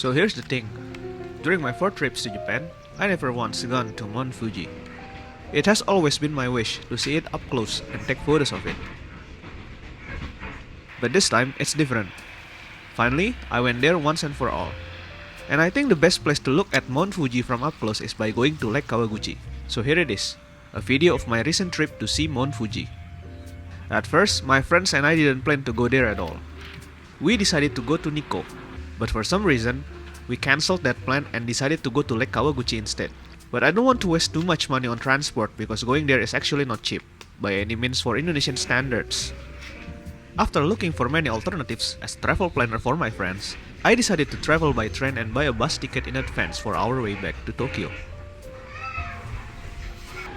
So here's the thing. During my 4 trips to Japan, I never once gone to Mount Fuji. It has always been my wish to see it up close and take photos of it. But this time, it's different. Finally, I went there once and for all. And I think the best place to look at Mount Fuji from up close is by going to Lake Kawaguchi. So here it is, a video of my recent trip to see Mount Fuji. At first, my friends and I didn't plan to go there at all. We decided to go to Nikko, but for some reason, we cancelled that plan and decided to go to Lake Kawaguchi instead. But I don't want to waste too much money on transport because going there is actually not cheap, by any means for Indonesian standards. After looking for many alternatives as travel planner for my friends, I decided to travel by train and buy a bus ticket in advance for our way back to Tokyo.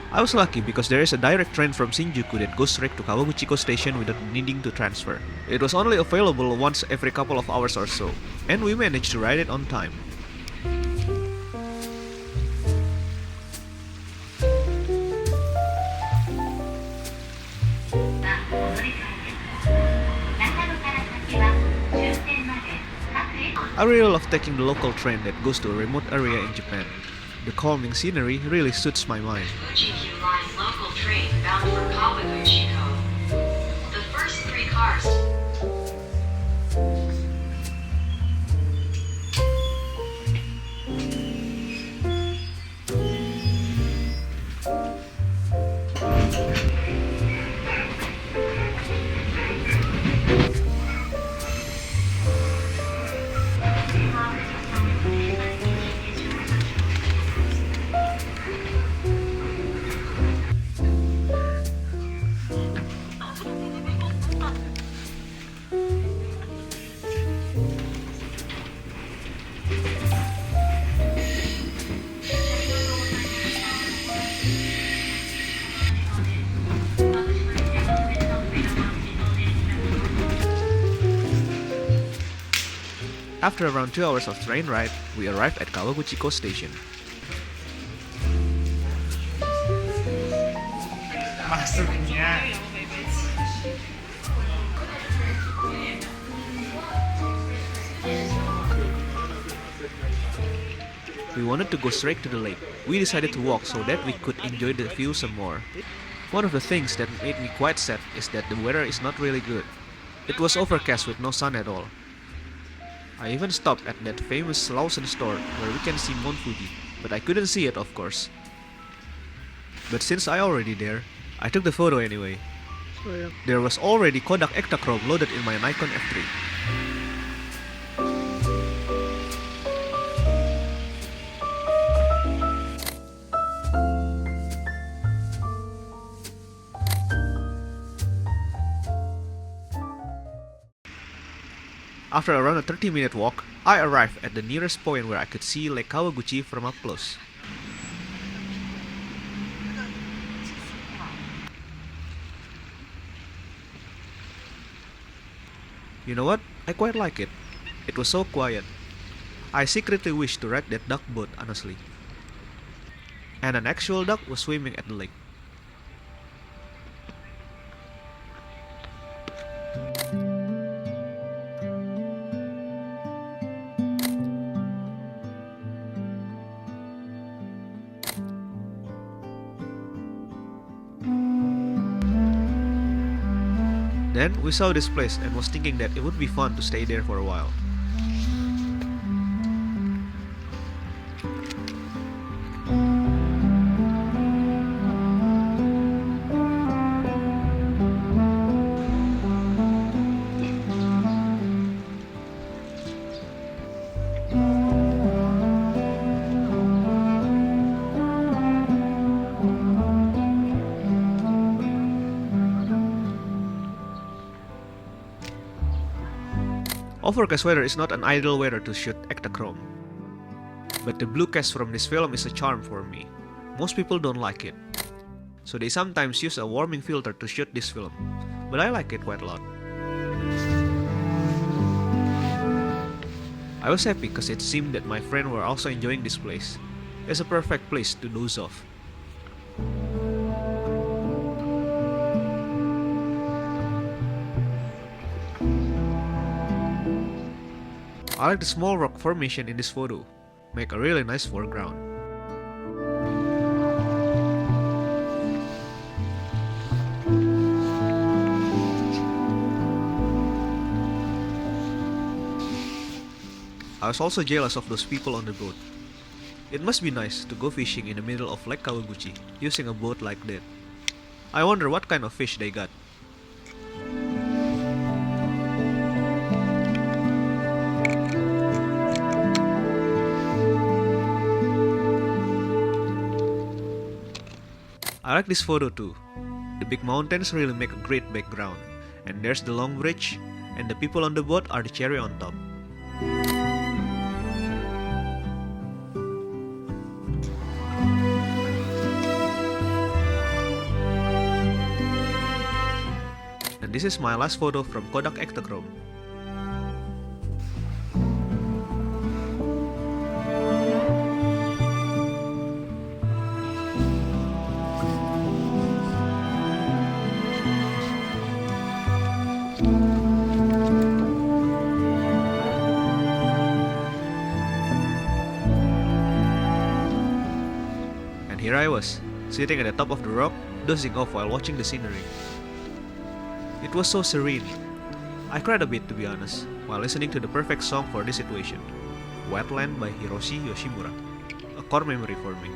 I was lucky because there is a direct train from Shinjuku that goes straight to Kawaguchiko station without needing to transfer. It was only available once every couple of hours or so, and we managed to ride it on time. I really love taking the local train that goes to a remote area in Japan. The calming scenery really suits my mind. Fuji line local train bound for Kawaguchiko. The first 3 cars. After around 2 hours of train ride, we arrived at Kawaguchiko station. Masuknya. We wanted to go straight to the lake. We decided to walk so that we could enjoy the view some more. One of the things that made me quite sad is that the weather is not really good. It was overcast with no sun at all. I even stopped at that famous Lawson store where we can see Mount Fuji, but I couldn't see it, of course. But since I already there, I took the photo anyway. There was already Kodak Ektachrome loaded in my Nikon F3. After around a 30-minute walk, I arrived at the nearest point where I could see Lake Kawaguchi from up close. You know what? I quite like it. It was so quiet. I secretly wished to ride that duck boat, honestly. And an actual duck was swimming at the lake. Then we saw this place and was thinking that it would be fun to stay there for a while. Overcast weather is not an ideal weather to shoot Ektachrome. But the blue cast from this film is a charm for me. Most people don't like it. So they sometimes use a warming filter to shoot this film. But I like it quite a lot. I was happy because it seemed that my friends were also enjoying this place. It's a perfect place to doze off. I like the small rock formation in this photo, make a really nice foreground. I was also jealous of those people on the boat. It must be nice to go fishing in the middle of Lake Kawaguchi using a boat like that. I wonder what kind of fish they got. I like this photo too. The big mountains really make a great background, and there's the long bridge, and the people on the boat are the cherry on top. And this is my last photo from Kodak Ektachrome. And here I was, sitting at the top of the rock, dozing off while watching the scenery. It was so serene. I cried a bit, to be honest, while listening to the perfect song for this situation, Wetland by Hiroshi Yoshimura, a core memory for me.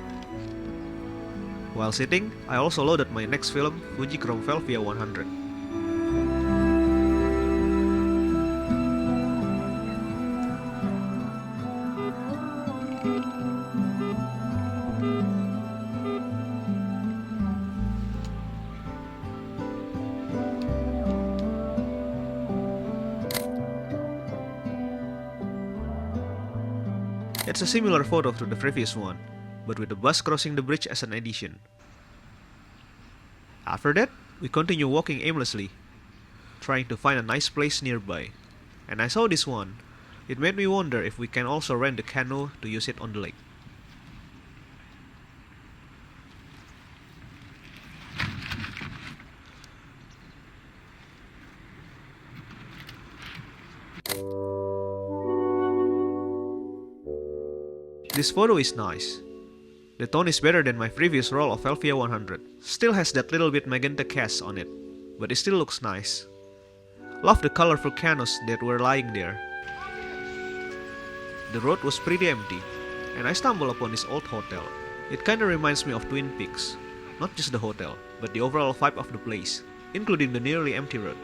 While sitting, I also loaded my next film, Fujichrome Velvia 100. It's a similar photo to the previous one, but with the bus crossing the bridge as an addition. After that, we continue walking aimlessly, trying to find a nice place nearby. And I saw this one. It made me wonder if we can also rent a canoe to use it on the lake. This photo is nice. The tone is better than my previous roll of Velvia 100. Still has that little bit magenta cast on it, but it still looks nice. Love the colorful canoes that were lying there. The road was pretty empty, and I stumbled upon this old hotel. It kinda reminds me of Twin Peaks. Not just the hotel, but the overall vibe of the place, including the nearly empty road.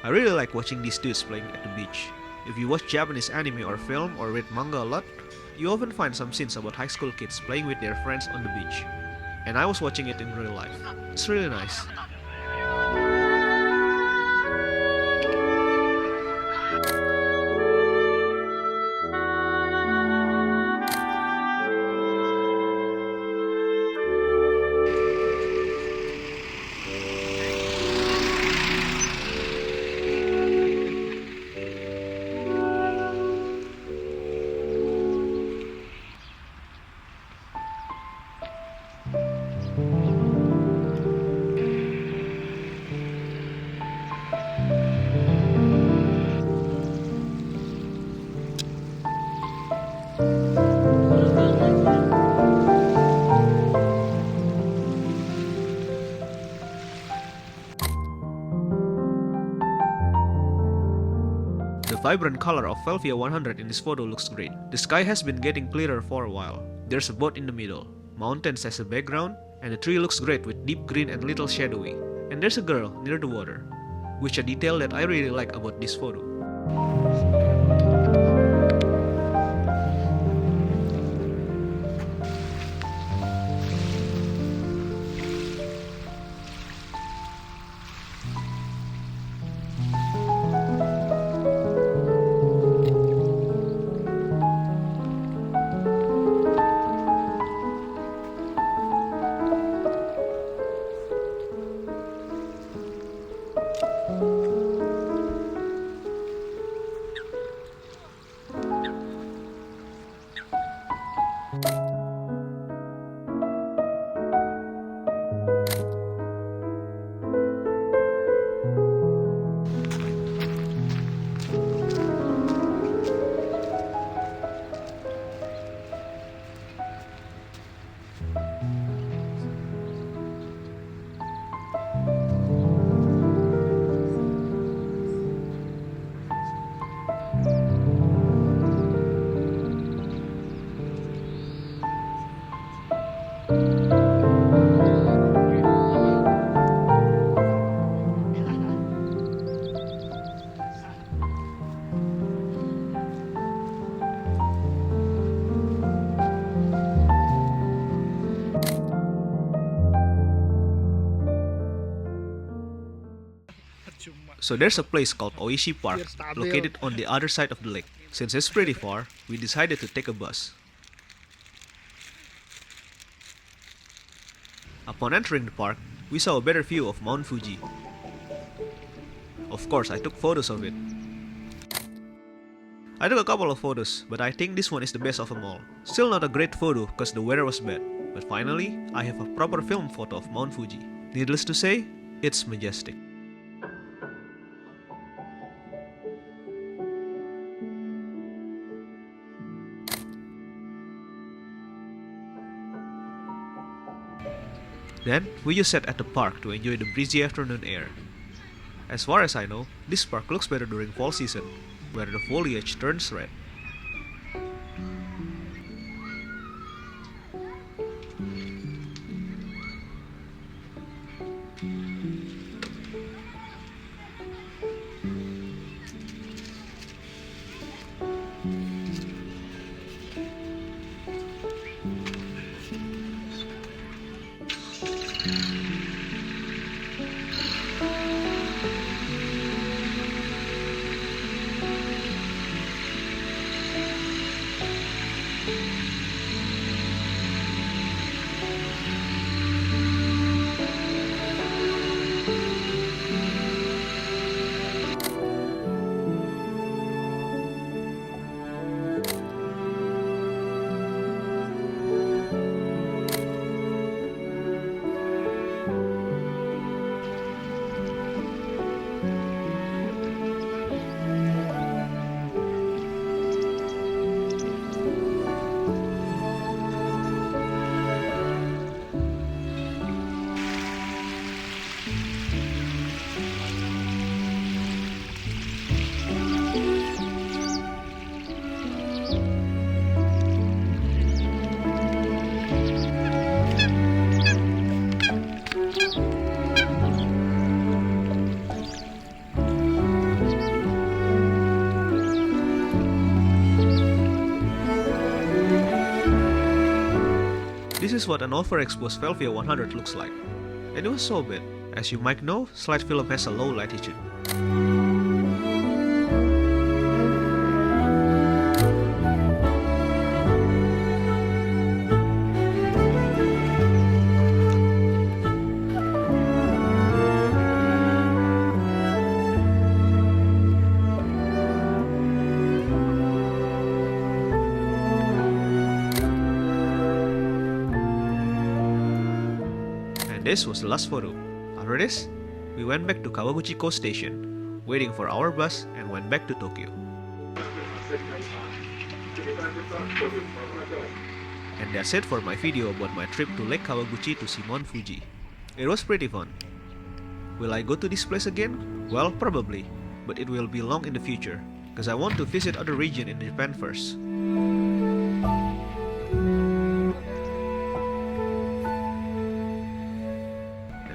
I really like watching these dudes playing at the beach. If you watch Japanese anime or film or read manga a lot, you often find some scenes about high school kids playing with their friends on the beach. And I was watching it in real life. It's really nice. The vibrant color of Velvia 100 in this photo looks great. The sky has been getting clearer for a while. There's a boat in the middle, mountains as a background, and the tree looks great with deep green and little shadowy. And there's a girl near the water, which a detail that I really like about this photo. So there's a place called Oishi Park, located on the other side of the lake. Since it's pretty far, we decided to take a bus. Upon entering the park, we saw a better view of Mount Fuji. Of course, I took photos of it. I took a couple of photos, but I think this one is the best of them all. Still not a great photo because the weather was bad, but finally, I have a proper film photo of Mount Fuji. Needless to say, it's majestic. Then, we just sat at the park to enjoy the breezy afternoon air. As far as I know, this park looks better during fall season, where the foliage turns red. This is what an overexposed Velvia 100 looks like. And it was so bad. As you might know, slide film has a low latitude. This was the last photo. After this, we went back to Kawaguchiko station, waiting for our bus and went back to Tokyo. And that's it for my video about my trip to Lake Kawaguchi to see Mount Fuji. It was pretty fun. Will I go to this place again? Well, probably, but it will be long in the future, because I want to visit other regions in Japan first.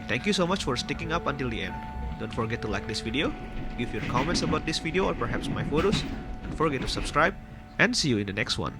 Thank you so much for sticking up until the end. Don't forget to like this video, give your comments about this video or perhaps my photos, don't forget to subscribe, and see you in the next one.